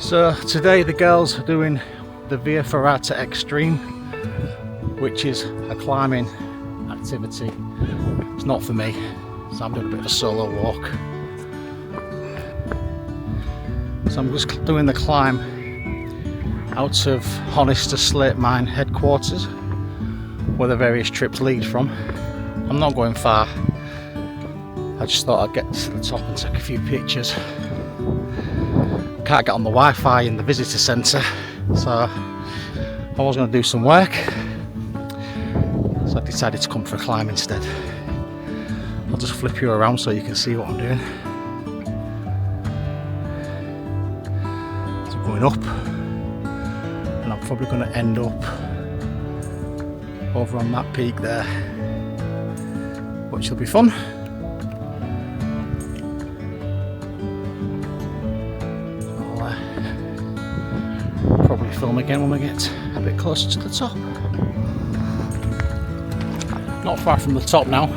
So today the girls are doing the Via Ferrata Extreme, which is a climbing activity. It's not for me, so I'm doing a bit of a solo walk. So I'm just doing the climb out of Honister Slate Mine headquarters, where the various trips lead from. I'm not going far. I just thought I'd get to the top and take a few pictures. Can't get on the Wi-Fi in the visitor centre, so I was going to do some work, so I decided to come for a climb instead. I'll just flip you around so you can see what I'm doing. So going up, and I'm probably going to end up over on that peak there, which will be fun. Probably film again when we get a bit closer to the top. Not far from the top now.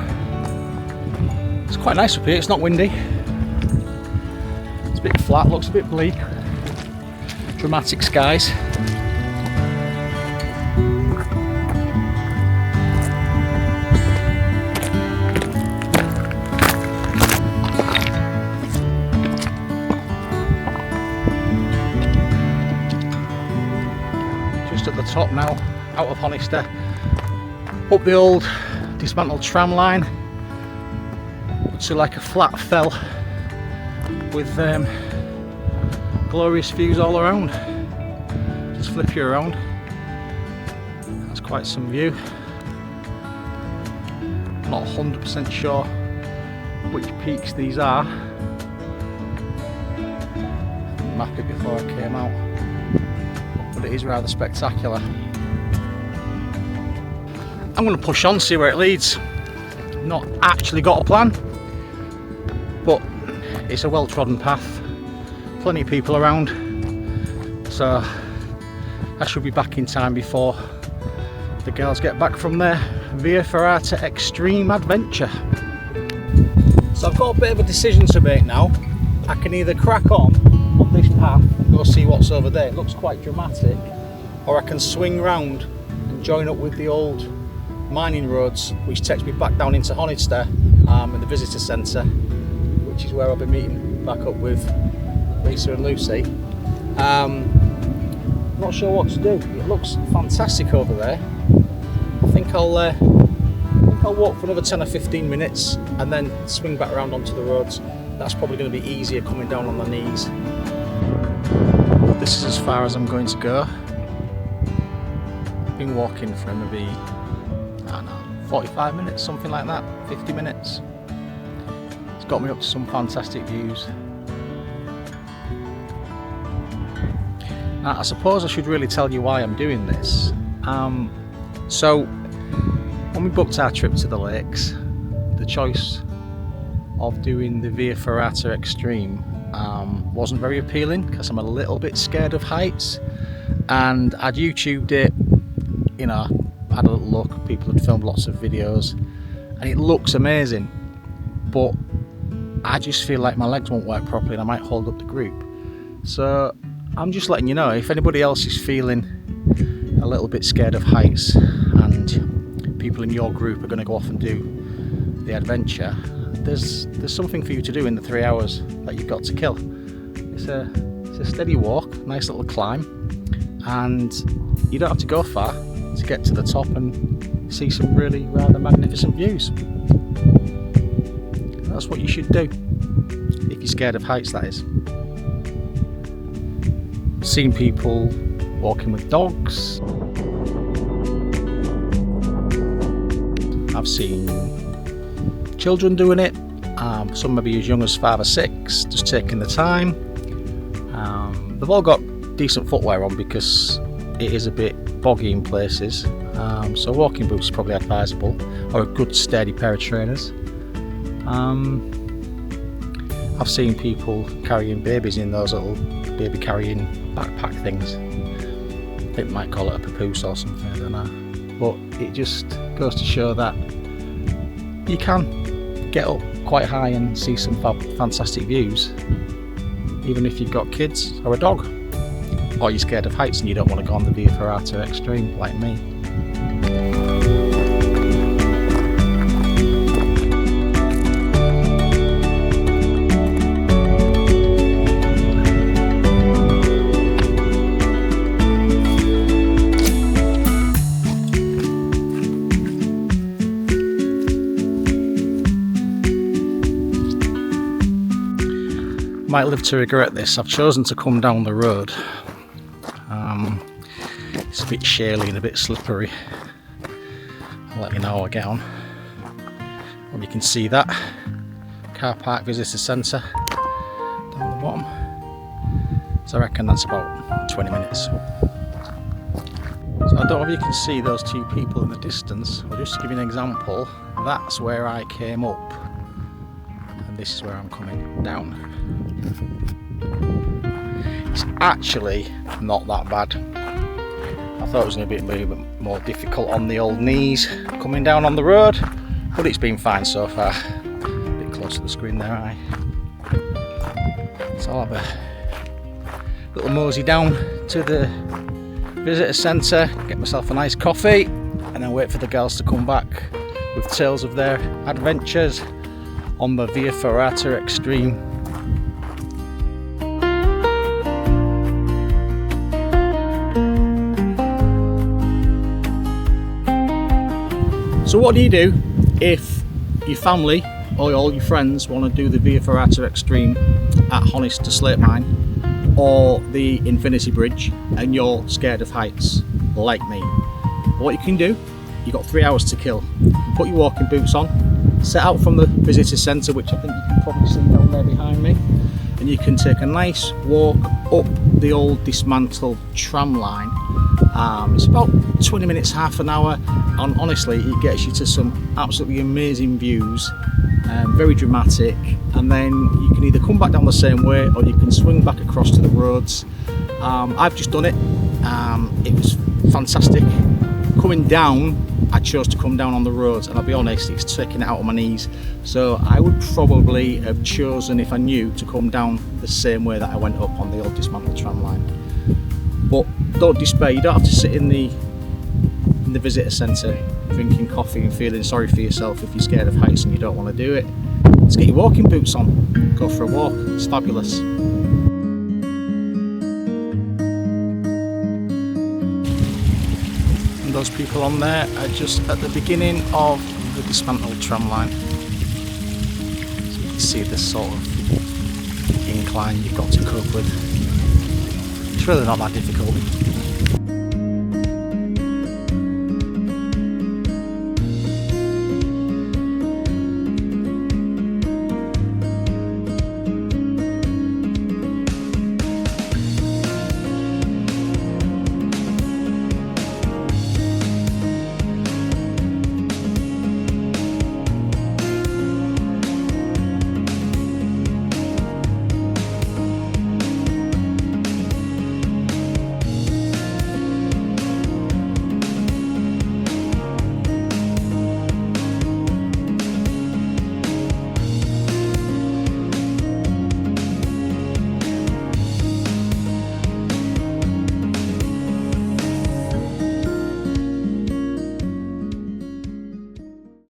It's quite nice up here, it's not windy. It's a bit flat, looks a bit bleak. Dramatic skies. At the top now, out of Honister, up the old dismantled tram line to like a flat fell with glorious views all around. Just flip you around, that's quite some view. Not 100% sure which peaks these are. Map it before I came out. It is rather spectacular. I'm going to push on, see where it leads. Not actually got a plan, but it's a well-trodden path, plenty of people around, so I should be back in time before the girls get back from their Via Ferrata Extreme adventure. So I've got a bit of a decision to make now. I can either crack on this path and go see what's over there, it looks quite dramatic, or I can swing round and join up with the old mining roads, which takes me back down into Honister in the visitor centre, which is where I'll be meeting back up with Lisa and Lucy. Not sure what to do. It looks fantastic over there. I think I'll walk for another 10 or 15 minutes and then swing back around onto the roads. That's probably going to be easier coming down on the knees. This is as far as I'm going to go. I've been walking for maybe, I don't know, 45 minutes, something like that, 50 minutes. It's got me up to some fantastic views. Now, I suppose I should really tell you why I'm doing this. So, when we booked our trip to the lakes, the choice of doing the Via Ferrata Extreme wasn't very appealing because I'm a little bit scared of heights, and I'd YouTubed it, you know, had a little look, people had filmed lots of videos and it looks amazing, but I just feel like my legs won't work properly and I might hold up the group. So I'm just letting you know, if anybody else is feeling a little bit scared of heights and people in your group are going to go off and do the adventure, there's something for you to do in the 3 hours that you've got to kill. It's a steady walk, nice little climb, and you don't have to go far to get to the top and see some really rather magnificent views. That's what you should do if you're scared of heights, that is. Seen people walking with dogs. I've seen children doing it, some maybe as young as 5 or 6, just taking the time. They've all got decent footwear on because it is a bit boggy in places, so walking boots is probably advisable, or a good sturdy pair of trainers. I've seen people carrying babies in those little baby carrying backpack things. They might call it a papoose or something, I don't know, but it just goes to show that you can get up quite high and see some fantastic views, even if you've got kids or a dog. or you're scared of heights and you don't want to go on the Via Ferrata Extreme like me. Might live to regret this. I've chosen to come down the road. It's a bit shaly and a bit slippery. I'll let you know how I get on. Well, you can see that car park visitor centre down the bottom. So I reckon that's about 20 minutes. So I don't know if you can see those two people in the distance. Well, just to give you an example, that's where I came up, and this is where I'm coming down. It's actually not that bad. I thought it was going to be a bit more difficult on the old knees coming down on the road, but it's been fine so far. A bit close to the screen there, aye. So I'll have a little mosey down to the visitor centre, get myself a nice coffee, and then wait for the girls to come back with tales of their adventures on the Via Ferrata Extreme. So what do you do if your family or all your friends want to do the Via Ferrata Extreme at Honister Slate Mine or the Infinity Bridge and you're scared of heights like me? What you can do, you've got 3 hours to kill. You can put your walking boots on, set out from the visitor centre, which I think you can probably see down there behind me, and you can take a nice walk up the old dismantled tram line. It's about 20 minutes, half an hour, and honestly it gets you to some absolutely amazing views, very dramatic, and then you can either come back down the same way or you can swing back across to the roads. I've just done it. It was fantastic. Coming down, I chose to come down on the roads, and I'll be honest, it's taking it out of my knees, so I would probably have chosen, if I knew, to come down the same way that I went up on the old dismantled tram line. But don't despair, you don't have to sit in the visitor centre drinking coffee and feeling sorry for yourself if you're scared of heights and you don't want to do it. Just get your walking boots on, go for a walk, it's fabulous. And those people on there are just at the beginning of the dismantled tram line. So you can see this sort of incline you've got to cope with. It's really not that difficult.